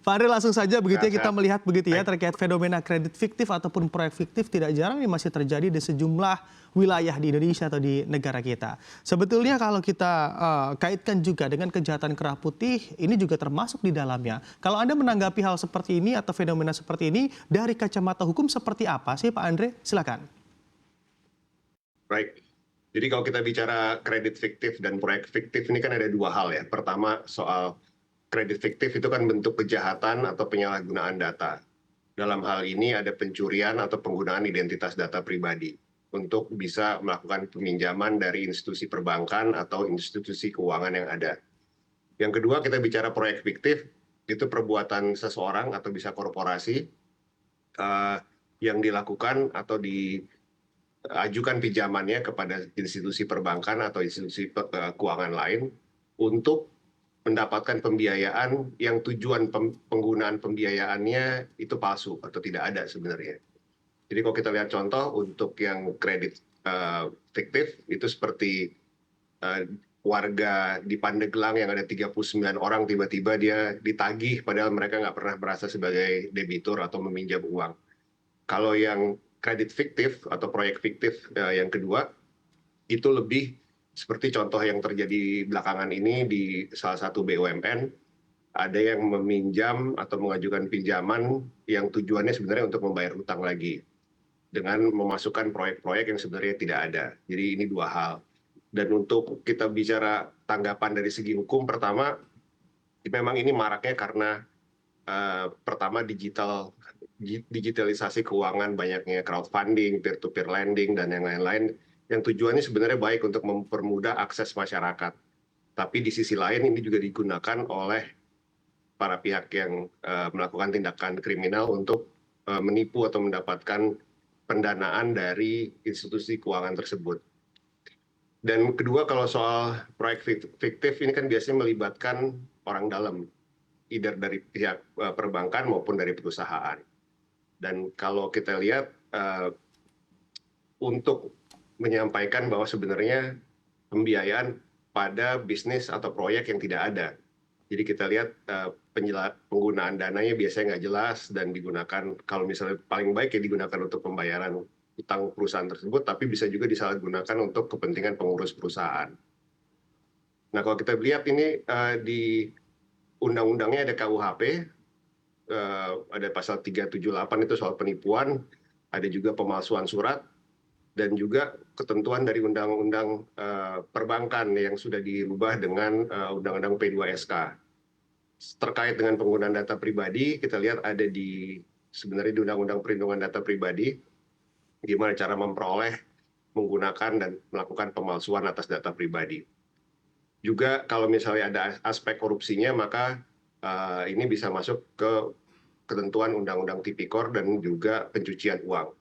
Pak Andre, langsung saja begitu ya kita Sehat. melihat begitu ya Baik. terkait fenomena kredit fiktif ataupun proyek fiktif tidak jarang ini masih terjadi di sejumlah wilayah di Indonesia atau di negara kita. Sebetulnya kalau kita kaitkan juga dengan kejahatan kerah putih, ini juga termasuk di dalamnya. Kalau Anda menanggapi hal seperti ini atau fenomena seperti ini dari kacamata hukum seperti apa sih Pak Andre? Silakan. Baik. Jadi kalau kita bicara kredit fiktif dan proyek fiktif ini kan ada dua hal ya. Pertama soal kredit fiktif itu kan bentuk kejahatan atau penyalahgunaan data. Dalam hal ini ada pencurian atau penggunaan identitas data pribadi untuk bisa melakukan peminjaman dari institusi perbankan atau institusi keuangan yang ada. Yang kedua kita bicara proyek fiktif, itu perbuatan seseorang atau bisa korporasi yang dilakukan atau diajukan pinjamannya kepada institusi perbankan atau institusi keuangan lain untuk mendapatkan pembiayaan yang tujuan penggunaan pembiayaannya itu palsu atau tidak ada sebenarnya. Jadi kalau kita lihat contoh untuk yang kredit fiktif itu seperti warga di Pandeglang yang ada 39 orang tiba-tiba dia ditagih padahal mereka nggak pernah merasa sebagai debitur atau meminjam uang. Kalau yang kredit fiktif atau proyek fiktif yang kedua itu lebih seperti contoh yang terjadi belakangan ini di salah satu BUMN, ada yang meminjam atau mengajukan pinjaman yang tujuannya sebenarnya untuk membayar utang lagi dengan memasukkan proyek-proyek yang sebenarnya tidak ada. Jadi ini dua hal. Dan untuk kita bicara tanggapan dari segi hukum, pertama memang ini maraknya karena pertama digitalisasi keuangan, banyaknya crowdfunding, peer-to-peer lending, dan yang lain-lain yang tujuannya sebenarnya baik untuk mempermudah akses masyarakat. Tapi di sisi lain ini juga digunakan oleh para pihak yang melakukan tindakan kriminal untuk menipu atau mendapatkan pendanaan dari institusi keuangan tersebut. Dan kedua, kalau soal proyek fiktif ini kan biasanya melibatkan orang dalam, either dari pihak perbankan maupun dari perusahaan. Dan kalau kita lihat untuk menyampaikan bahwa sebenarnya pembiayaan pada bisnis atau proyek yang tidak ada. Jadi kita lihat penggunaan dananya biasanya nggak jelas dan digunakan, kalau misalnya paling baik ya digunakan untuk pembayaran utang perusahaan tersebut, tapi bisa juga disalahgunakan untuk kepentingan pengurus perusahaan. Nah kalau kita lihat ini di undang-undangnya ada KUHP, ada pasal 378 itu soal penipuan, ada juga pemalsuan surat, dan juga ketentuan dari undang-undang perbankan yang sudah dirubah dengan undang-undang P2SK. Terkait dengan penggunaan data pribadi, kita lihat ada sebenarnya di undang-undang perlindungan data pribadi, gimana cara memperoleh, menggunakan, dan melakukan pemalsuan atas data pribadi. Juga kalau misalnya ada aspek korupsinya, maka ini bisa masuk ke ketentuan Undang-Undang Tipikor dan juga pencucian uang.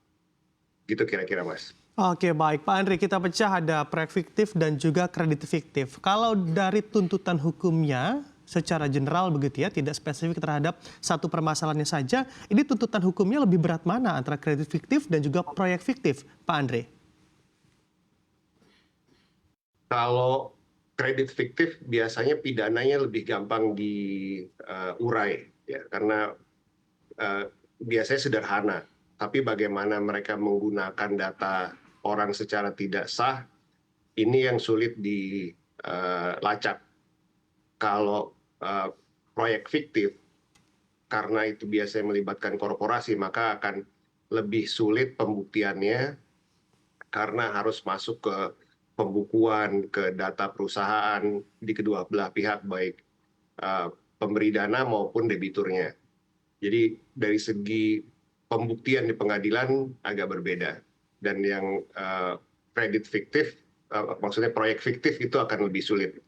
Gitu kira-kira, Mas. Oke, baik Pak Andre, kita pecah ada proyek fiktif dan juga kredit fiktif. Kalau dari tuntutan hukumnya secara general begitu ya, tidak spesifik terhadap satu permasalahannya saja, ini tuntutan hukumnya lebih berat mana antara kredit fiktif dan juga proyek fiktif, Pak Andre? Kalau kredit fiktif biasanya pidananya lebih gampang diurai, ya, karena biasanya sederhana. Tapi bagaimana mereka menggunakan data orang secara tidak sah, ini yang sulit dilacak. Kalau proyek fiktif, karena itu biasanya melibatkan korporasi, maka akan lebih sulit pembuktiannya karena harus masuk ke pembukuan, ke data perusahaan di kedua belah pihak, baik pemberi dana maupun debiturnya. Jadi dari segi pembuktian di pengadilan agak berbeda. Dan yang kredit fiktif, maksudnya proyek fiktif itu akan lebih sulit.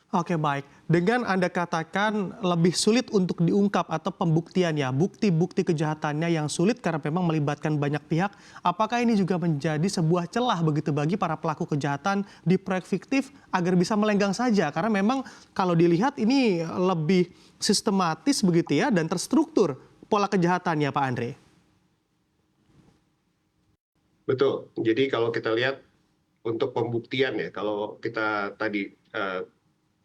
Oke, baik. Dengan Anda katakan lebih sulit untuk diungkap atau pembuktiannya, bukti-bukti kejahatannya yang sulit karena memang melibatkan banyak pihak, apakah ini juga menjadi sebuah celah begitu bagi para pelaku kejahatan di proyek fiktif agar bisa melenggang saja? Karena memang kalau dilihat ini lebih sistematis begitu ya dan terstruktur pola kejahatannya, Pak Andre. Betul. Jadi kalau kita lihat untuk pembuktian ya, kalau kita tadi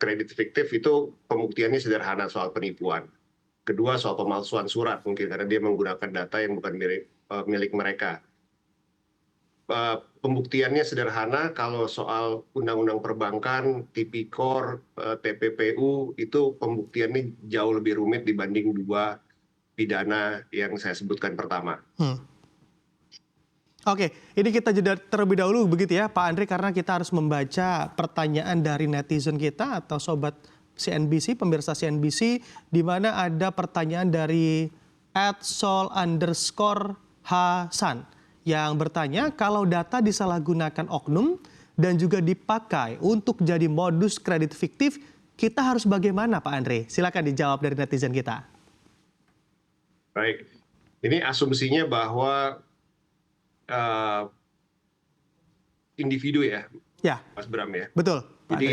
kredit fiktif itu pembuktiannya sederhana soal penipuan. Kedua soal pemalsuan surat mungkin karena dia menggunakan data yang bukan milik mereka. Pembuktiannya sederhana kalau soal undang-undang perbankan, tipikor, TPPU itu pembuktiannya jauh lebih rumit dibanding dua pidana yang saya sebutkan pertama. Oke, ini kita jeda terlebih dahulu begitu ya Pak Andre, karena kita harus membaca pertanyaan dari netizen kita atau sobat CNBC, pemirsa CNBC, di mana ada pertanyaan dari @sol_Hasan yang bertanya, kalau data disalahgunakan oknum dan juga dipakai untuk jadi modus kredit fiktif, kita harus bagaimana Pak Andre? Silakan dijawab dari netizen kita. Baik, ini asumsinya bahwa individu ya, Ya, Mas Bram ya. betul Pak Andre. Jadi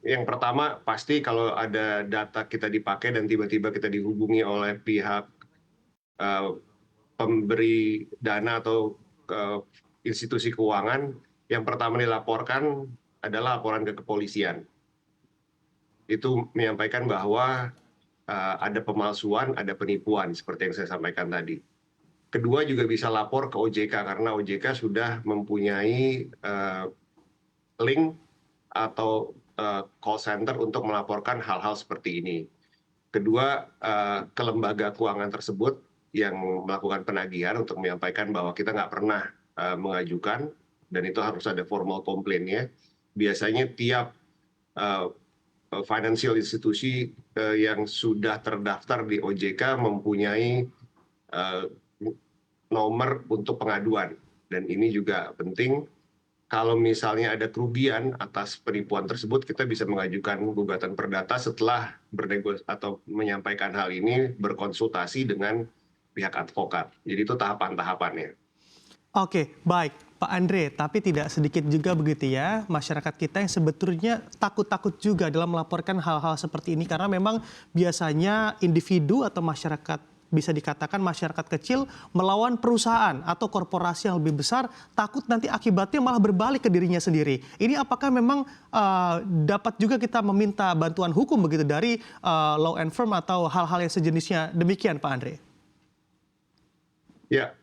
yang pertama pasti kalau ada data kita dipakai dan tiba-tiba kita dihubungi oleh pihak pemberi dana atau institusi keuangan, yang pertama dilaporkan adalah laporan ke kepolisian. Itu menyampaikan bahwa ada pemalsuan, ada penipuan seperti yang saya sampaikan tadi. Kedua juga bisa lapor ke OJK karena OJK sudah mempunyai link atau call center untuk melaporkan hal-hal seperti ini. Kedua, ke lembaga keuangan tersebut yang melakukan penagihan untuk menyampaikan bahwa kita nggak pernah mengajukan dan itu harus ada formal komplainnya. Biasanya tiap financial institusi yang sudah terdaftar di OJK mempunyai nomor untuk pengaduan, dan ini juga penting. Kalau misalnya ada kerugian atas penipuan tersebut, kita bisa mengajukan gugatan perdata setelah atau menyampaikan hal ini berkonsultasi dengan pihak advokat. Jadi itu tahapan-tahapannya. Oke, baik Pak Andre, tapi tidak sedikit juga begitu ya masyarakat kita yang sebetulnya takut-takut juga dalam melaporkan hal-hal seperti ini karena memang biasanya individu atau masyarakat, bisa dikatakan masyarakat kecil melawan perusahaan atau korporasi yang lebih besar, takut nanti akibatnya malah berbalik ke dirinya sendiri. Ini apakah memang dapat juga kita meminta bantuan hukum begitu dari law and firm atau hal-hal yang sejenisnya demikian Pak Andre? Ya,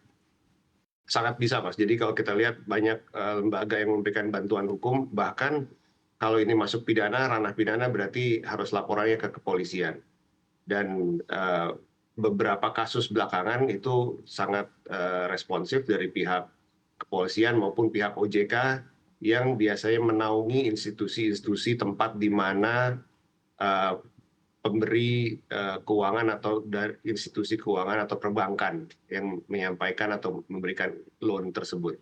sangat bisa Mas. Jadi kalau kita lihat banyak lembaga yang memberikan bantuan hukum, bahkan kalau ini masuk pidana, ranah pidana berarti harus laporannya ke kepolisian. Dan beberapa kasus belakangan itu sangat responsif dari pihak kepolisian maupun pihak OJK yang biasanya menaungi institusi-institusi tempat di mana pemberi keuangan atau dari institusi keuangan atau perbankan yang menyampaikan atau memberikan loan tersebut.